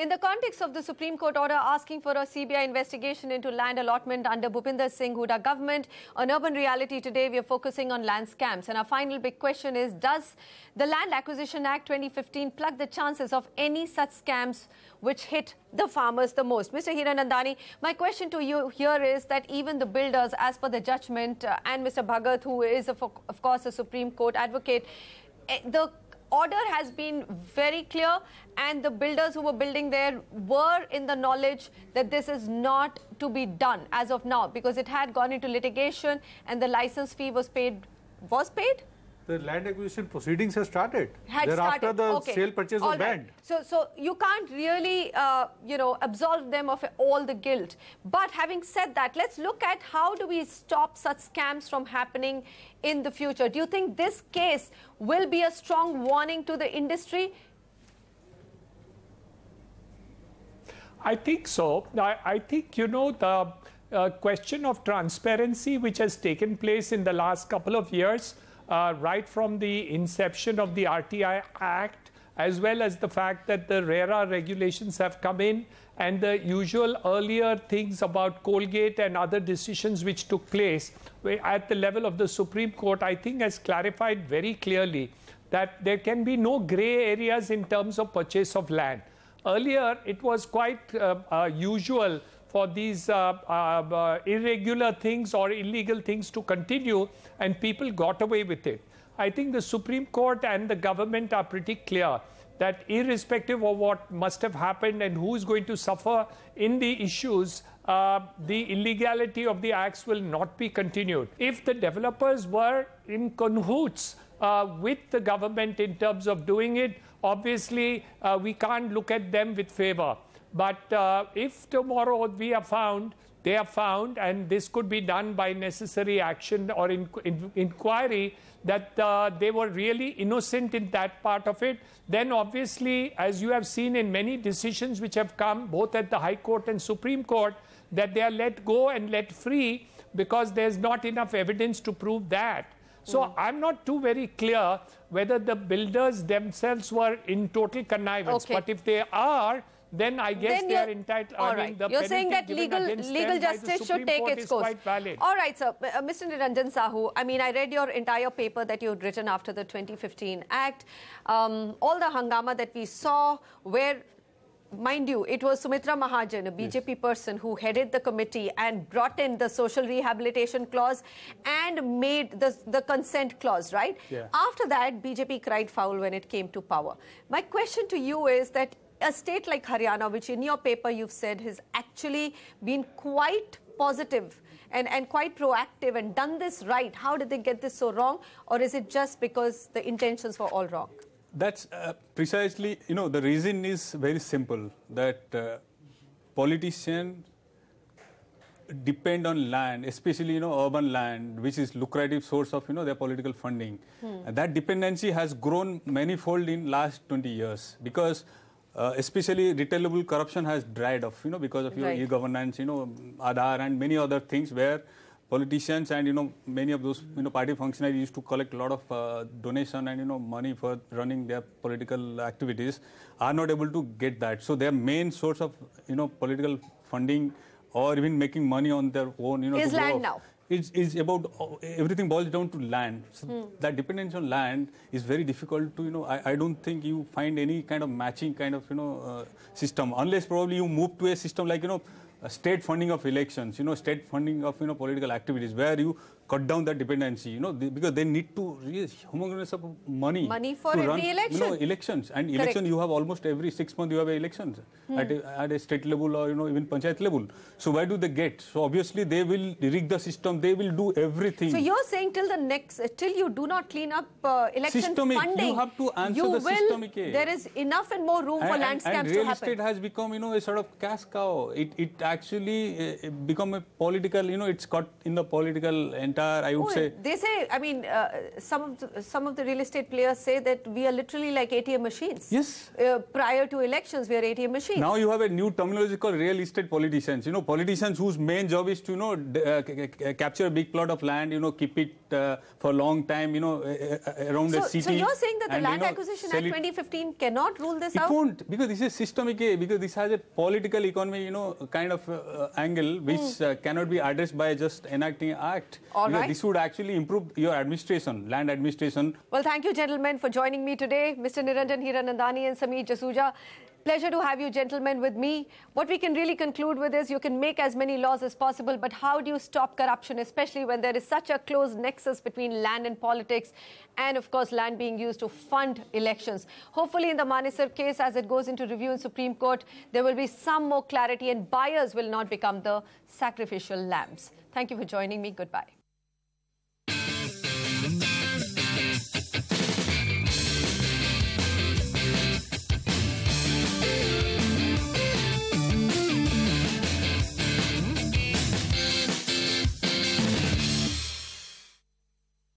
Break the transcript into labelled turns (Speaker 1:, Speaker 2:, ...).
Speaker 1: In the context of the Supreme Court order asking for a CBI investigation into land allotment under Bhupinder Singh Hooda government, on Urban Reality today we are focusing on land scams. And our final big question is, does the Land Acquisition Act 2015 plug the chances of any such scams which hit the farmers the most? Mr. Hiranandani, my question to you here is that even the builders, as per the judgment, and Mr. Bhagat, who is of course a Supreme Court advocate, the order has been very clear, and the builders who were building there were in the knowledge that this is not to be done as of now, because it had gone into litigation and the license fee was paid.
Speaker 2: The land acquisition proceedings have started. Thereafter, the sale purchase was banned.
Speaker 1: So you can't really, absolve them of all the guilt. But having said that, let's look at how do we stop such scams from happening in the future. Do you think this case will be a strong warning to the industry?
Speaker 3: I think so. I think, the question of transparency which has taken place in the last couple of years, right from the inception of the RTI Act, as well as the fact that the RERA regulations have come in, and the usual earlier things about Colgate and other decisions which took place at the level of the Supreme Court, I think has clarified very clearly that there can be no grey areas in terms of purchase of land. Earlier, it was quite usual for these irregular things or illegal things to continue, and people got away with it. I think the Supreme Court and the government are pretty clear that irrespective of what must have happened and who is going to suffer in the issues, the illegality of the acts will not be continued. If the developers were in cahoots with the government in terms of doing it, obviously we can't look at them with favor. But if tomorrow they are found, and this could be done by necessary action or inquiry, that they were really innocent in that part of it, then obviously, as you have seen in many decisions which have come both at the High Court and Supreme Court, that they are let go and let free because there's not enough evidence to prove that. So I'm not too very clear whether the builders themselves were in total connivance. But if they are, then I guess they are entitled.
Speaker 1: All right. You're saying that legal justice should take its course.
Speaker 3: Quite valid.
Speaker 1: All right, sir. Mr. Niranjan Sahu, I mean, I read your entire paper that you had written after the 2015 Act. All the hangama that we saw, where, mind you, it was Sumitra Mahajan, a BJP person, who headed the committee and brought in the social rehabilitation clause and made the consent clause, right?
Speaker 2: Yeah.
Speaker 1: After that, BJP cried foul when it came to power. My question to you is that a state like Haryana, which in your paper you've said has actually been quite positive and quite proactive and done this right, how did they get this so wrong? Or is it just because the intentions were all wrong?
Speaker 4: That's precisely, the reason is very simple, that politicians depend on land, especially, urban land, which is lucrative source of, their political funding. And that dependency has grown manifold in last 20 years because especially retailable corruption has dried off, because of e-governance, Aadhaar and many other things where politicians and, many of those, party functionaries used to collect a lot of donation and, money for running their political activities, are not able to get that. So their main source of, political funding or even making money on their own,
Speaker 1: is land now.
Speaker 4: Is about everything boils down to land. So that dependence on land is very difficult to, I don't think you find any kind of matching kind of, system, unless probably you move to a system like, state funding of elections, state funding of, political activities, where you cut down that dependency, because they need to raise humongous of money
Speaker 1: for every
Speaker 4: run,
Speaker 1: election.
Speaker 4: Elections. And election, you have almost every 6 months you have elections at a state level or, even panchayat level. So where do they get? So obviously they will rig the system, they will do everything.
Speaker 1: So you're saying till you do not clean up election
Speaker 4: systemic,
Speaker 1: funding,
Speaker 4: you have to answer the systemic.
Speaker 1: There is enough and more room for land scams to happen.
Speaker 4: And real estate has become, a sort of cash cow. It actually become a political, it's caught in the political entire entire, I would say.
Speaker 1: They say, I mean, some of the real estate players say that we are literally like ATM machines.
Speaker 4: Yes.
Speaker 1: Prior to elections, we are ATM machines.
Speaker 4: Now you have a new terminology called real estate politicians. You know, politicians whose main job is to, you know, capture a big plot of land, you know, keep it for a long time, you know, around the city.
Speaker 1: So you're saying that the Land Acquisition Act 2015 cannot rule this out?
Speaker 4: It won't, because this is systemic, because this has a political economy, you know, kind of angle which cannot be addressed by just enacting an act.
Speaker 1: All right.
Speaker 4: This would actually improve your administration, land administration.
Speaker 1: Well, thank you, gentlemen, for joining me today. Mr. Niranjan Hiranandani and Sameer Jasuja. Pleasure to have you gentlemen with me. What we can really conclude with is you can make as many laws as possible, but how do you stop corruption, especially when there is such a close nexus between land and politics and, of course, land being used to fund elections. Hopefully, in the Manesar case, as it goes into review in Supreme Court, there will be some more clarity and buyers will not become the sacrificial lambs. Thank you for joining me. Goodbye.